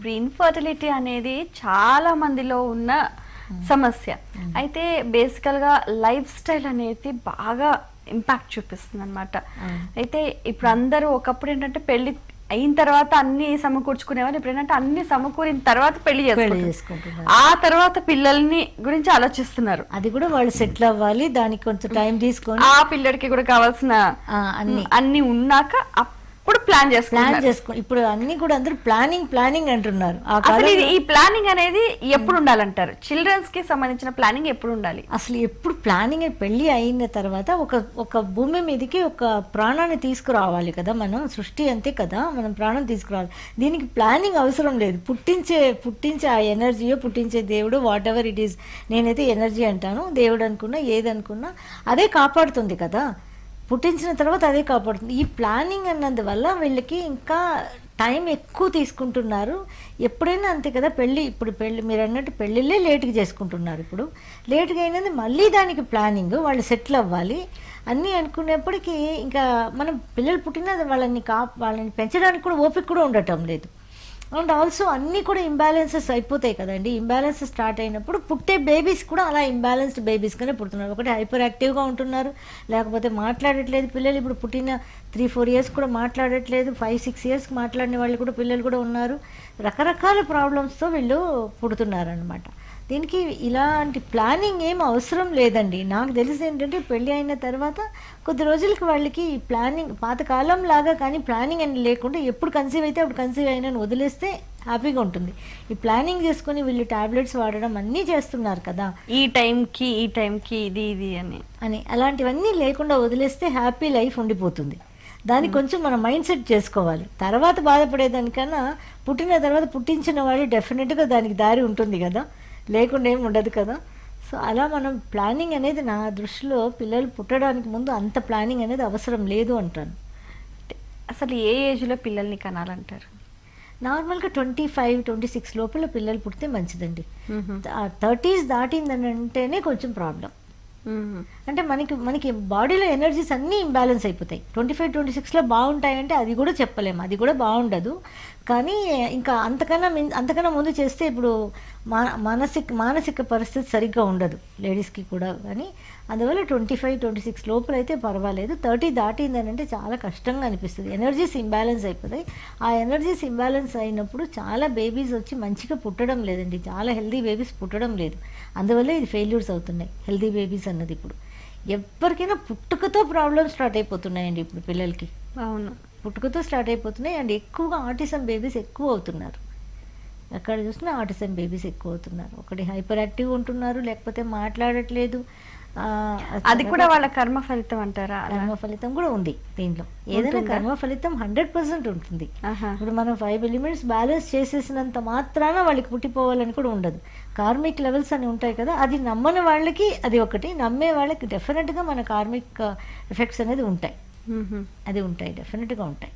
ఇప్పుడు ఇన్ఫర్టిలిటీ అనేది చాలా మందిలో ఉన్న సమస్య. అయితే బేసికల్ గా లైఫ్ స్టైల్ అనేది బాగా ఇంపాక్ట్ చూపిస్తుంది అనమాట. అయితే ఇప్పుడు అందరూ ఒకప్పుడు ఏంటంటే పెళ్లి అయిన తర్వాత అన్ని సమకూర్చుకునేవారు, ఇప్పుడు ఏంటంటే అన్ని సమకూరిన తర్వాత పెళ్లి చేసుకుంటున్నారు, ఆ తర్వాత పిల్లల్ని గురించి ఆలోచిస్తున్నారు. అది కూడా వాళ్ళు సెటిల్ అవ్వాలి, దానికి కొంచెం టైం తీసుకొని ఆ పిల్లడికి కూడా కావాల్సిన అన్ని ఉన్నాక ఇప్పుడు ప్లాన్ చేసుకో. ఇప్పుడు అన్ని కూడా అందరూ ప్లానింగ్ అంటున్నారు. అసలు ఈ ప్లానింగ్ అనేది ఎప్పుడు ఉండాలంటారు? చిల్డ్రన్స్ కి సంబంధించిన ప్లానింగ్ ఎప్పుడు ఉండాలి? అసలు ఎప్పుడు ప్లానింగ్, పెళ్లి అయిన తర్వాత ఒక భూమి మీదకి ఒక ప్రాణాన్ని తీసుకురావాలి కదా, మనం సృష్టి అంతే కదా, మనం ప్రాణం తీసుకురావాలి. దీనికి ప్లానింగ్ అవసరం లేదు. పుట్టించే ఆ ఎనర్జీయో పుట్టించే దేవుడు, వాట్ ఎవర్ ఇట్ ఈస్, నేనైతే ఎనర్జీ అంటాను, దేవుడు అనుకున్నా ఏదనుకున్నా అదే కాపాడుతుంది కదా, పుట్టించిన తర్వాత అదే కాపాడుతుంది. ఈ ప్లానింగ్ అన్నందువల్ల వీళ్ళకి ఇంకా టైం ఎక్కువ తీసుకుంటున్నారు. ఎప్పుడైనా అంతే కదా, ఇప్పుడు మీరు అన్నట్టు పెళ్ళిళ్ళే లేట్గా చేసుకుంటున్నారు. ఇప్పుడు లేట్గా అయినది మళ్ళీ దానికి ప్లానింగ్, వాళ్ళు సెటిల్ అవ్వాలి అన్నీ అనుకునేప్పటికీ ఇంకా మనం పిల్లలు పుట్టిన వాళ్ళని పెంచడానికి కూడా ఓపిక కూడా ఉండటం లేదు. అండ్ ఆల్సో అన్నీ కూడా ఇంబ్యాలెన్సెస్ అయిపోతాయి కదండి. ఇంబ్యాలెన్సెస్ స్టార్ట్ అయినప్పుడు పుట్టే బేబీస్ కూడా అలా ఇంబ్యాలెన్స్డ్ బేబీస్గానే పుడుతున్నారు. ఒకటి హైపర్ యాక్టివ్గా ఉంటున్నారు, లేకపోతే మాట్లాడట్లేదు పిల్లలు. ఇప్పుడు పుట్టిన 3-4 ఇయర్స్ కూడా మాట్లాడట్లేదు, 5-6 ఇయర్స్కి మాట్లాడిన వాళ్ళు కూడా పిల్లలు కూడా ఉన్నారు. రకరకాల ప్రాబ్లమ్స్తో వీళ్ళు పుడుతున్నారనమాట. దీనికి ఇలాంటి ప్లానింగ్ ఏం అవసరం లేదండి. నాకు తెలిసి ఏంటంటే పెళ్ళి అయిన తర్వాత కొద్ది రోజులకి వాళ్ళకి ఈ ప్లానింగ్ పాతకాలం లాగా కానీ ప్లానింగ్ అని లేకుండా ఎప్పుడు కన్సీవ్ అయితే అప్పుడు కన్సీవ్ అయినా వదిలేస్తే హ్యాపీగా ఉంటుంది. ఈ ప్లానింగ్ చేసుకుని వీళ్ళు టాబ్లెట్స్ వాడడం అన్నీ చేస్తున్నారు కదా, ఈ టైంకి ఇది అని అలాంటివన్నీ లేకుండా వదిలేస్తే హ్యాపీ లైఫ్ ఉండిపోతుంది. దానికి కొంచెం మనం మైండ్ సెట్ చేసుకోవాలి. తర్వాత బాధపడేదానికన్నా పుట్టిన తర్వాత పుట్టించిన వాళ్ళు డెఫినెట్గా దానికి దారి ఉంటుంది కదా, లేకుండా ఏమి ఉండదు కదా. సో అలా మనం ప్లానింగ్ అనేది నా దృష్టిలో పిల్లలు పుట్టడానికి ముందు అంత ప్లానింగ్ అనేది అవసరం లేదు అంటాను. అసలు ఏ ఏజ్లో పిల్లల్ని కనాలంటారు? నార్మల్గా 25-26 లోపల పిల్లలు పుడితే మంచిదండి. 30s దాటిందని అంటేనే కొంచెం ప్రాబ్లం. అంటే మనకి బాడీలో ఎనర్జీస్ అన్నీ ఇంబ్యాలెన్స్ అయిపోతాయి. 25-26లో బాగుంటాయంటే అది కూడా చెప్పలేము, అది కూడా బాగుండదు. కానీ ఇంకా అంతకన్నా ముందు చేస్తే ఇప్పుడు మానసిక పరిస్థితి సరిగ్గా ఉండదు లేడీస్కి కూడా. కానీ అందువల్ల 25-26 లోపల అయితే పర్వాలేదు. 30 దాటిందని అంటే చాలా కష్టంగా అనిపిస్తుంది. ఎనర్జీస్ ఇంబ్యాలెన్స్ అయిపోతాయి. ఆ ఎనర్జీస్ ఇంబ్యాలెన్స్ అయినప్పుడు చాలా బేబీస్ వచ్చి మంచిగా పుట్టడం లేదండి, చాలా హెల్దీ బేబీస్ పుట్టడం లేదు. అందువల్ల ఇది ఫెయిల్యూర్స్ అవుతున్నాయి హెల్దీ బేబీస్ అన్నది. ఇప్పుడు ఎవరికైనా పుట్టుకతో ప్రాబ్లమ్స్ స్టార్ట్ అయిపోతున్నాయండి ఇప్పుడు పిల్లలకి. అవును, పుట్టుకతో స్టార్ట్ అయిపోతున్నాయి. అండ్ ఎక్కువగా ఆటిజం బేబీస్ ఎక్కువ అవుతున్నారు. ఎక్కడ చూసినా ఆటిజం బేబీస్ ఎక్కువ అవుతున్నారు. ఒకటి హైపర్ యాక్టివ్ ఉంటున్నారు, లేకపోతే మాట్లాడట్లేదు. అది కూడా వాళ్ళ కర్మ ఫలితం అంటారా? కర్మ ఫలితం కూడా ఉంది దీంట్లో. ఏదైనా కర్మ ఫలితం 100% ఉంటుంది. ఇప్పుడు మనం 5 ఎలిమెంట్స్ బ్యాలెన్స్ చేసేసినంత మాత్రాన వాళ్ళకి పుట్టిపోవాలని కూడా ఉండదు. కార్మిక్ లెవెల్స్ అని ఉంటాయి కదా, అది నమ్మని వాళ్ళకి అది ఒకటి, నమ్మే వాళ్ళకి డెఫినెట్గా మన కార్మిక్ ఎఫెక్ట్స్ అనేది ఉంటాయి. అది ఉంటాయి, డెఫినెట్గా ఉంటాయి.